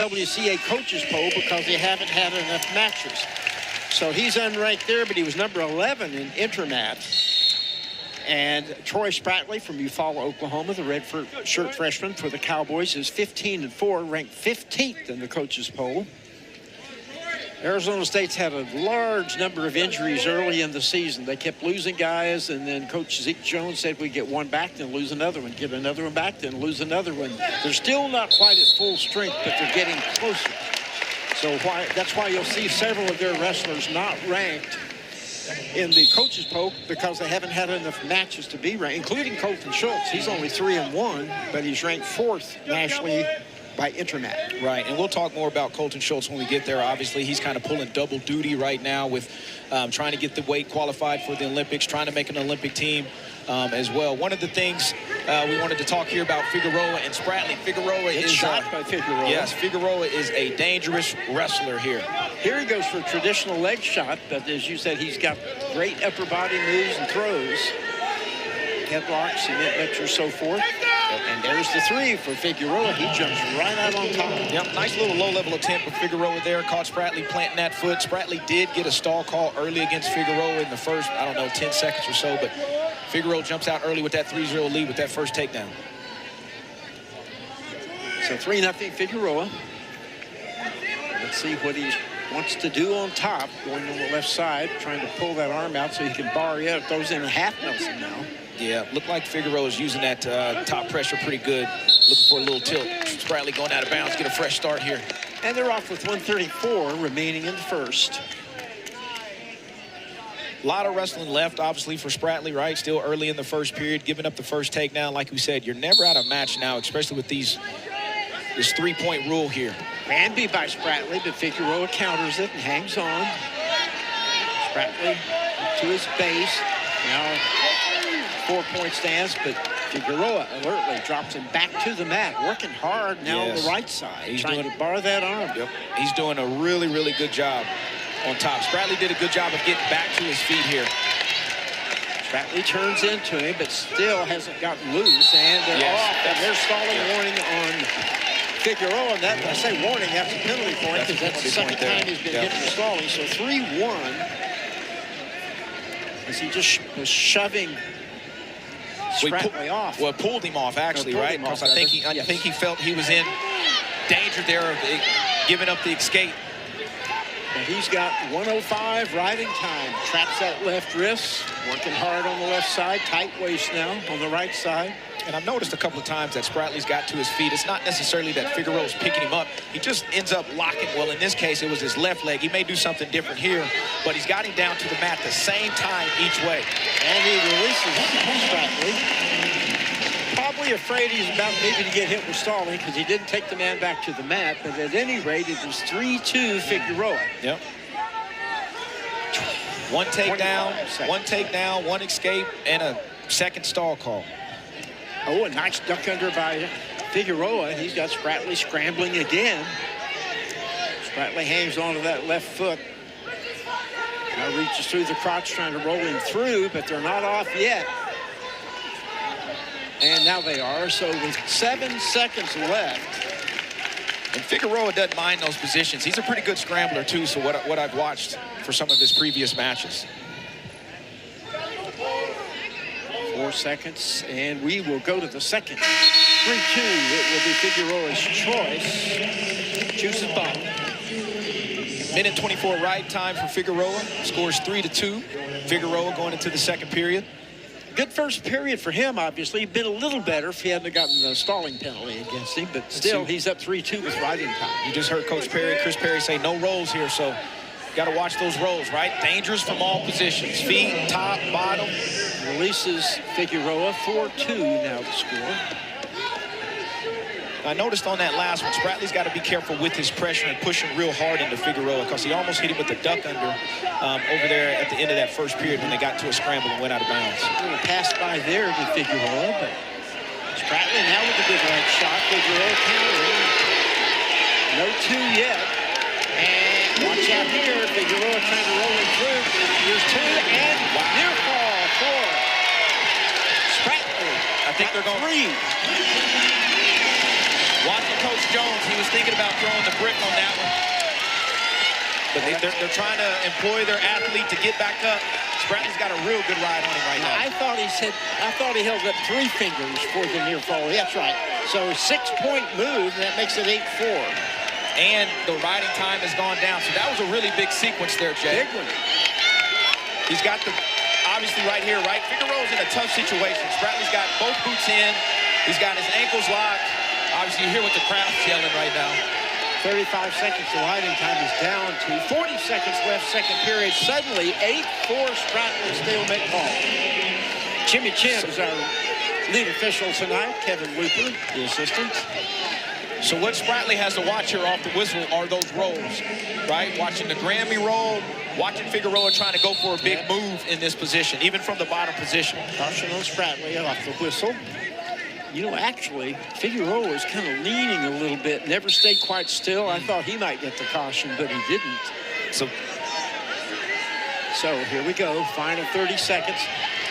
WCA coaches poll because they haven't had enough matches. So he's unranked there, but he was number 11 in Intermat. And Troy Spratley from Eufaula, Oklahoma, the red shirt freshman for the Cowboys, is 15-4, ranked 15th in the coaches poll. Arizona State's had a large number of injuries early in the season. They kept losing guys, and then Coach Zeke Jones said we get one back, then lose another one, get another one back, then lose another one. They're still not quite at full strength, but they're getting closer. So that's why you'll see several of their wrestlers not ranked in the coaches poll because they haven't had enough matches to be ranked, including Colton Schultz. He's only 3-1, but he's ranked 4th nationally by Intermat. Right, and we'll talk more about Colton Schultz when we get there. Obviously, he's kind of pulling double duty right now with trying to get the weight qualified for the Olympics, trying to make an Olympic team as well. One of the things we wanted to talk here about Figueroa and Spratley. Figueroa is shot by Figueroa. Yes, Figueroa is a dangerous wrestler here. Here he goes for a traditional leg shot, but as you said, he's got great upper body moves and throws. Headlocks, cement mixers, so forth. And there's the 3 for Figueroa. He jumps right out on top. Yep, nice little low-level attempt with Figueroa there. Caught Spratley planting that foot. Spratley did get a stall call early against Figueroa in the first, 10 seconds or so. But Figueroa jumps out early with that 3-0 lead with that first takedown. So 3-0 Figueroa. Let's see what he wants to do on top, going on the left side, trying to pull that arm out so he can bar it. Throws in a half Nelson now. Yeah, looked like Figueroa is using that top pressure pretty good. Looking for a little tilt. Spratley going out of bounds, get a fresh start here. And they're off with 134 remaining in the first. A lot of wrestling left, obviously, for Spratley, right? Still early in the first period, giving up the first takedown. Like we said, you're never out of match now, especially with this 3-point rule here. Can be by Spratley, but Figueroa counters it and hangs on. Spratley to his base. Now 4-point stance, but Figueroa alertly drops him back to the mat, working hard now on the right side, he's trying to bar that arm. Yep. He's doing a really, really good job on top. Spratley did a good job of getting back to his feet here. Spratley turns into him, but still hasn't gotten loose, and they're off, and there's stalling warning on Figueroa. And that, I say warning, that's a penalty point, because that's the second time he's been hit for stalling. So 3-1, as he just was shoving Spratley off. Well, pulled him off, actually, right? Because I think he felt he was in danger there of giving up the escape. And he's got 105 riding time. Traps that left wrist, working hard on the left side. Tight waist now on the right side. And I've noticed a couple of times that Spratley's got to his feet. It's not necessarily that Figueroa's picking him up. He just ends up locking. Well, in this case, it was his left leg. He may do something different here, but he's got him down to the mat the same time each way. And he releases Spratley. Probably afraid he's about maybe to get hit with stalling because he didn't take the man back to the mat. But at any rate, it was 3-2 Figueroa. Yep. One takedown, one escape, and a second stall call. Oh, a nice duck under by Figueroa. He's got Spratley scrambling again. Spratley hangs onto that left foot. Now reaches through the crotch trying to roll him through, but they're not off yet. And now they are. So with 7 seconds left. And Figueroa doesn't mind those positions. He's a pretty good scrambler, too, so what I've watched for some of his previous matches. 4 seconds, and we will go to the second. 3-2, it will be Figueroa's choice. Chooses bottom. Minute 24 ride time for Figueroa. Scores 3-2. Figueroa going into the second period. Good first period for him, obviously. Been a little better if he hadn't gotten the stalling penalty against him, but still, he's up 3-2 with riding time. You just heard Coach Perry, Chris Perry say no rolls here, so got to watch those rolls, right? Dangerous from all positions. Feet, top, bottom. Releases Figueroa, 4-2 now the score. I noticed on that last one, Spratley's got to be careful with his pressure and pushing real hard into Figueroa because he almost hit him with the duck under over there at the end of that first period when they got to a scramble and went out of bounds. A little pass by there to Figueroa, but Spratley now with a good right shot. Figueroa countering. No 2 yet. And watch out here. Figueroa trying to roll him through. Here's 2 and near fall for Spratley. I think they're going 3. Watching Coach Jones, he was thinking about throwing the brick on that one. But they're trying to employ their athlete to get back up. Spratley's got a real good ride on him right now. I thought he held up 3 fingers for the near fall. That's right. So 6-point move, that makes it 8-4. And the riding time has gone down. So that was a really big sequence there, Jay. Big one. He's got the, obviously right here, right? Figueroa's in a tough situation. Spratley's got both boots in. He's got his ankles locked. Obviously, you hear what the crowd's yelling right now. 35 seconds, the riding time is down to 40 seconds left, second period. Suddenly, 8-4 Spratley stalemate call. Jimmy Chin is our lead official tonight. Kevin Looper, the assistant. So what Spratley has to watch here off the whistle are those rolls, right? Watching the Grammy roll, watching Figueroa trying to go for a big move in this position, even from the bottom position. Caution on Spratley off the whistle. You know, actually, Figueroa was kind of leaning a little bit, never stayed quite still. I thought he might get the caution, but he didn't. So here we go, final 30 seconds.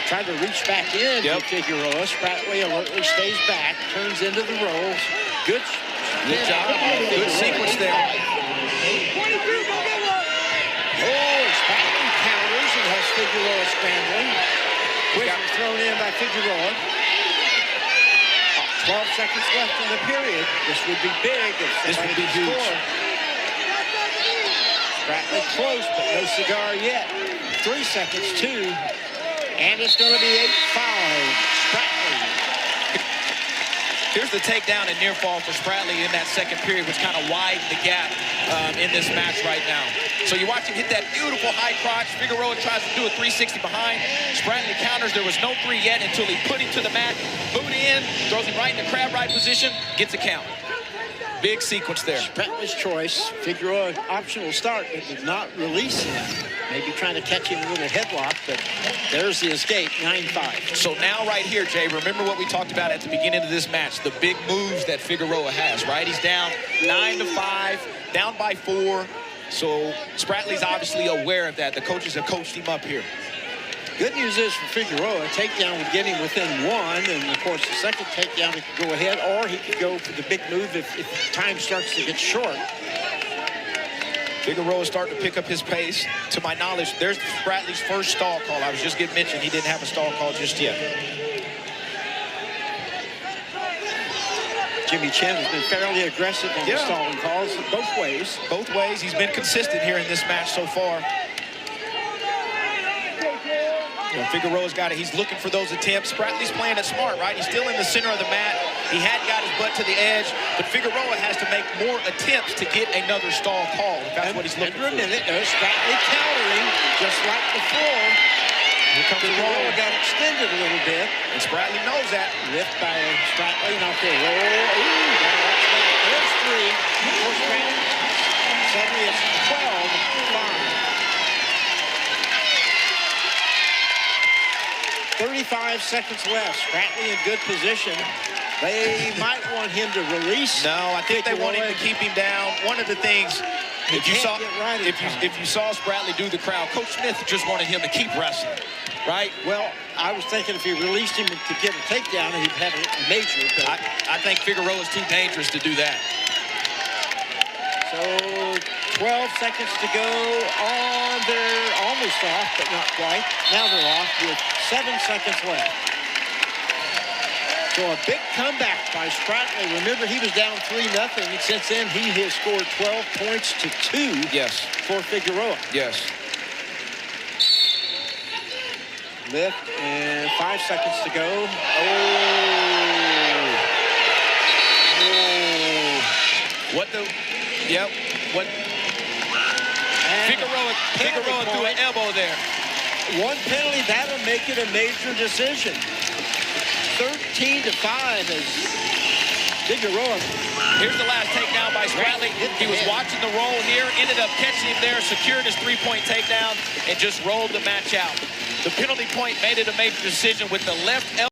Trying to reach back in to Figueroa. Spratley alertly stays back, turns into the rolls. Good job. Good sequence there. Oh, Spratley counters and has Figueroa scrambling. Quick thrown in by Figueroa. 12 seconds left in the period. This would be big if this would be huge. Spratley close, but no cigar yet. 3 seconds, 2. And it's going to be 8-5. Spratley. Here's the takedown and near fall for Spratley in that second period, which kind of widened the gap in this match right now. So you watch him hit that beautiful high crotch. Figueroa tries to do a 360 behind. Spratley counters. There was no 3 yet until he put him to the mat. Boot in, throws him right in the crab right position, gets a count. Big sequence there. Spratley's choice. Figueroa optional start, but did not release him. Maybe trying to catch him with a headlock, but there's the escape, 9-5. So now right here, Jay, remember what we talked about at the beginning of this match, the big moves that Figueroa has, right? He's down 9-5, down by 4. So Spratley's obviously aware of that. The coaches have coached him up here. Good news is for Figueroa, a takedown would get him within 1, and of course the second takedown he could go ahead, or he could go for the big move if time starts to get short. Figueroa starting to pick up his pace. To my knowledge, there's Spratley's first stall call. I was just getting mentioned he didn't have a stall call just yet. Jimmy Chin has been fairly aggressive on the stalling calls both ways. Both ways. He's been consistent here in this match so far. Figueroa's got it. He's looking for those attempts. Spratley's playing it smart, right? He's still in the center of the mat. He had got his butt to the edge, but Figueroa has to make more attempts to get another stall call. That's what he's looking for. A minute, Spratley countering just like before. Here comes Figueroa got extended a little bit. And Spratley knows that. Lift by Spratley, not the roll. Ooh, gotta watch that. There's 3 for Spratley. Suddenly it's 12-5. 35 seconds left. Spratley in good position. They might want him to release. No, I think they want him to keep him down. One of the things, if you saw Spratley do the crowd, Coach Smith just wanted him to keep wrestling, right? Well, I was thinking if he released him to get a takedown, he'd have a major. I think Figueroa's too dangerous to do that. So 12 seconds to go on. They're almost off, but not quite. Now they're off with 7 seconds left. So a big comeback by Spratley. Remember, he was down 3-0. And since then, he has scored 12 points to 2 for Figueroa. Yes. Lift and 5 seconds to go. What? Figueroa threw an elbow there. 1 penalty, that'll make it a major decision. 13-5 as Figueroa. Here's the last takedown by Spratley. He was watching the roll here, ended up catching him there, secured his 3-point takedown, and just rolled the match out. The penalty point made it a major decision with the left elbow.